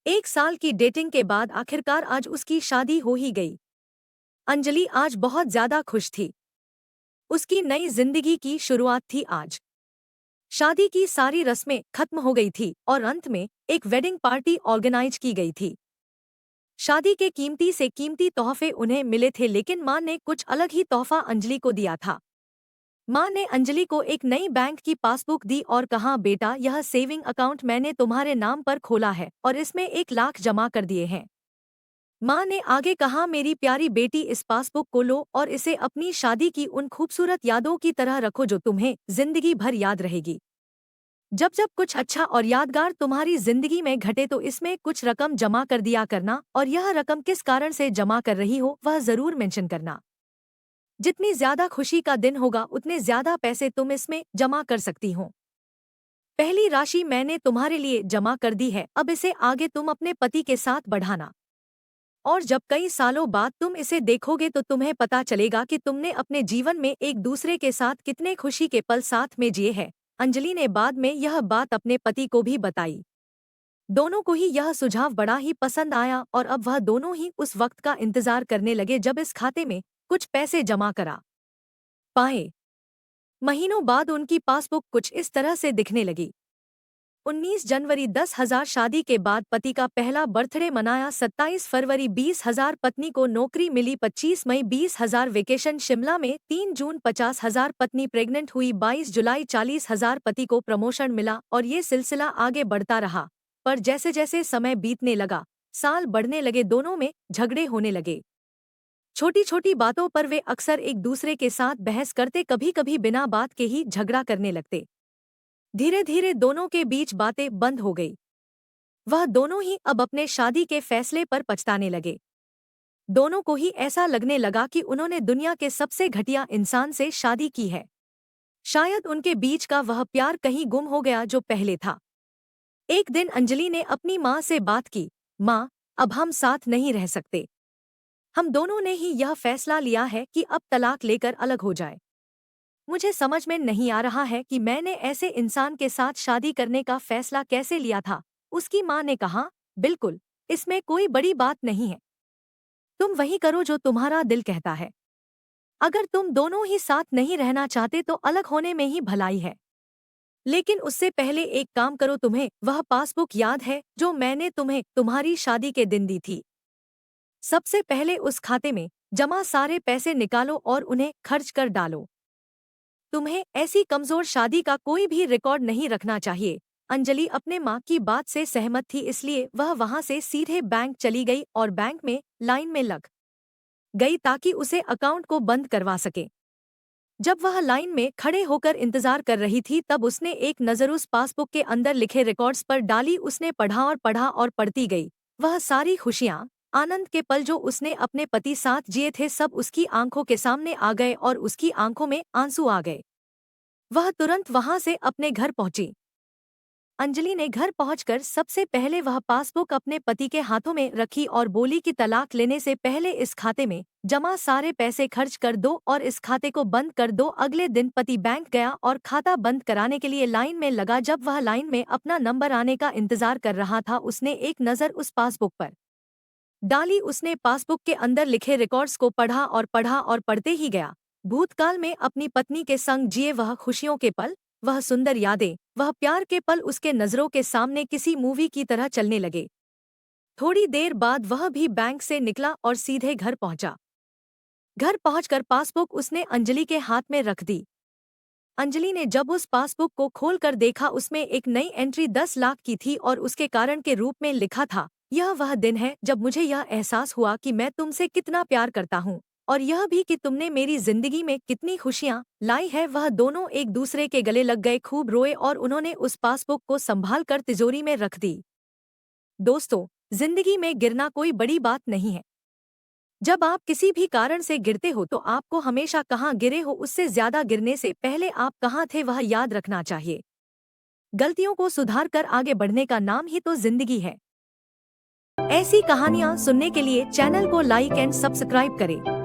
1 साल की डेटिंग के बाद आखिरकार आज उसकी शादी हो ही गई। अंजलि आज बहुत ज्यादा खुश थी। उसकी नई जिंदगी की शुरुआत थी आज। शादी की सारी रस्में खत्म हो गई थी और अंत में एक वेडिंग पार्टी ऑर्गेनाइज की गई थी। शादी के कीमती से कीमती तोहफे उन्हें मिले थे, लेकिन मां ने कुछ अलग ही तोहफा अंजलि को दिया था। मां ने अंजलि को एक नई बैंक की पासबुक दी और कहा, बेटा, यह सेविंग अकाउंट मैंने तुम्हारे नाम पर खोला है और इसमें 1 लाख जमा कर दिए हैं। मां ने आगे कहा, मेरी प्यारी बेटी, इस पासबुक को लो और इसे अपनी शादी की उन खूबसूरत यादों की तरह रखो जो तुम्हें जिंदगी भर याद रहेगी। जब जब कुछ अच्छा और यादगार तुम्हारी जिंदगी में घटे तो इसमें कुछ रकम जमा कर दिया करना, और यह रकम किस कारण से जमा कर रही हो वह जरूर मेंशन करना। जितनी ज्यादा खुशी का दिन होगा उतने ज्यादा पैसे तुम इसमें जमा कर सकती हो। पहली राशि मैंने तुम्हारे लिए जमा कर दी है, अब इसे आगे तुम अपने पति के साथ बढ़ाना। और जब कई सालों बाद तुम इसे देखोगे तो तुम्हें पता चलेगा कि तुमने अपने जीवन में एक दूसरे के साथ कितने खुशी के पल साथ में जिए हैं। अंजलि ने बाद में यह बात अपने पति को भी बताई। दोनों को ही यह सुझाव बड़ा ही पसंद आया और अब वह दोनों ही उस वक्त का इंतजार करने लगे जब इस खाते में कुछ पैसे जमा करा पाए। महीनों बाद उनकी पासबुक कुछ इस तरह से दिखने लगी। 19 जनवरी 10,000 शादी के बाद पति का पहला बर्थडे मनाया। 27 फरवरी 20,000 पत्नी को नौकरी मिली। 25 मई 20,000 वेकेशन शिमला में। 3 जून 50,000 पत्नी प्रेग्नेंट हुई। 22 जुलाई 40,000 पति को प्रमोशन मिला और ये सिलसिला आगे बढ़ता रहा। पर जैसे जैसे समय बीतने लगा, साल बढ़ने लगे, दोनों में झगड़े होने लगे। छोटी छोटी बातों पर वे अक्सर एक दूसरे के साथ बहस करते, कभी कभी बिना बात के ही झगड़ा करने लगते। धीरे धीरे दोनों के बीच बातें बंद हो गई। वह दोनों ही अब अपने शादी के फैसले पर पछताने लगे। दोनों को ही ऐसा लगने लगा कि उन्होंने दुनिया के सबसे घटिया इंसान से शादी की है। शायद उनके बीच का वह प्यार कहीं गुम हो गया जो पहले था। एक दिन अंजलि ने अपनी माँ से बात की, माँ, अब हम साथ नहीं रह सकते। हम दोनों ने ही यह फैसला लिया है कि अब तलाक लेकर अलग हो जाए। मुझे समझ में नहीं आ रहा है कि मैंने ऐसे इंसान के साथ शादी करने का फैसला कैसे लिया था। उसकी माँ ने कहा, बिल्कुल, इसमें कोई बड़ी बात नहीं है। तुम वही करो जो तुम्हारा दिल कहता है। अगर तुम दोनों ही साथ नहीं रहना चाहते तो अलग होने में ही भलाई है। लेकिन उससे पहले एक काम करो, तुम्हें वह पासबुक याद है जो मैंने तुम्हें तुम्हारी शादी के दिन दी थी? सबसे पहले उस खाते में जमा सारे पैसे निकालो और उन्हें खर्च कर डालो। तुम्हें ऐसी कमजोर शादी का कोई भी रिकॉर्ड नहीं रखना चाहिए। अंजलि अपने माँ की बात से सहमत थी, इसलिए वह वहां से सीधे बैंक चली गई और बैंक में लाइन में लग गई ताकि उसे अकाउंट को बंद करवा सके। जब वह लाइन में खड़े होकर इंतजार कर रही थी तब उसने एक नज़र उस पासबुक के अंदर लिखे रिकॉर्ड्स पर डाली। उसने पढ़ा और पढ़ती गई। वह सारी खुशियाँ, आनंद के पल जो उसने अपने पति साथ जिए थे, सब उसकी आंखों के सामने आ गए और उसकी आंखों में आंसू आ गए। वह तुरंत वहां से अपने घर पहुंची। अंजलि ने घर पहुंचकर सबसे पहले वह पासबुक अपने पति के हाथों में रखी और बोली कि तलाक लेने से पहले इस खाते में जमा सारे पैसे खर्च कर दो और इस खाते को बंद कर दो। अगले दिन पति बैंक गया और खाता बंद कराने के लिए लाइन में लगा। जब वह लाइन में अपना नंबर आने का इंतजार कर रहा था, उसने एक नज़र उस पासबुक पर डाली। उसने पासबुक के अंदर लिखे रिकॉर्ड्स को पढ़ा और पढ़ते ही गया। भूतकाल में अपनी पत्नी के संग जिए वह खुशियों के पल, वह सुंदर यादें, वह प्यार के पल उसके नज़रों के सामने किसी मूवी की तरह चलने लगे। थोड़ी देर बाद वह भी बैंक से निकला और सीधे घर पहुंचा। घर पहुंचकर पासबुक उसने अंजलि के हाथ में रख दी। अंजलि ने जब उस पासबुक को खोलकर देखा, उसमें एक नई एंट्री 10 लाख की थी और उसके कारण के रूप में लिखा था, यह वह दिन है जब मुझे यह एहसास हुआ कि मैं तुमसे कितना प्यार करता हूँ और यह भी कि तुमने मेरी जिंदगी में कितनी खुशियाँ लाई है। वह दोनों एक दूसरे के गले लग गए, खूब रोए और उन्होंने उस पासबुक को संभाल कर तिजोरी में रख दी। दोस्तों, जिंदगी में गिरना कोई बड़ी बात नहीं है। जब आप किसी भी कारण से गिरते हो तो आपको हमेशा कहाँ गिरे हो उससे ज्यादा गिरने से पहले आप कहाँ थे वह याद रखना चाहिए। गलतियों को सुधार कर आगे बढ़ने का नाम ही तो जिंदगी है। ऐसी कहानियाँ सुनने के लिए चैनल को लाइक एंड सब्सक्राइब करें।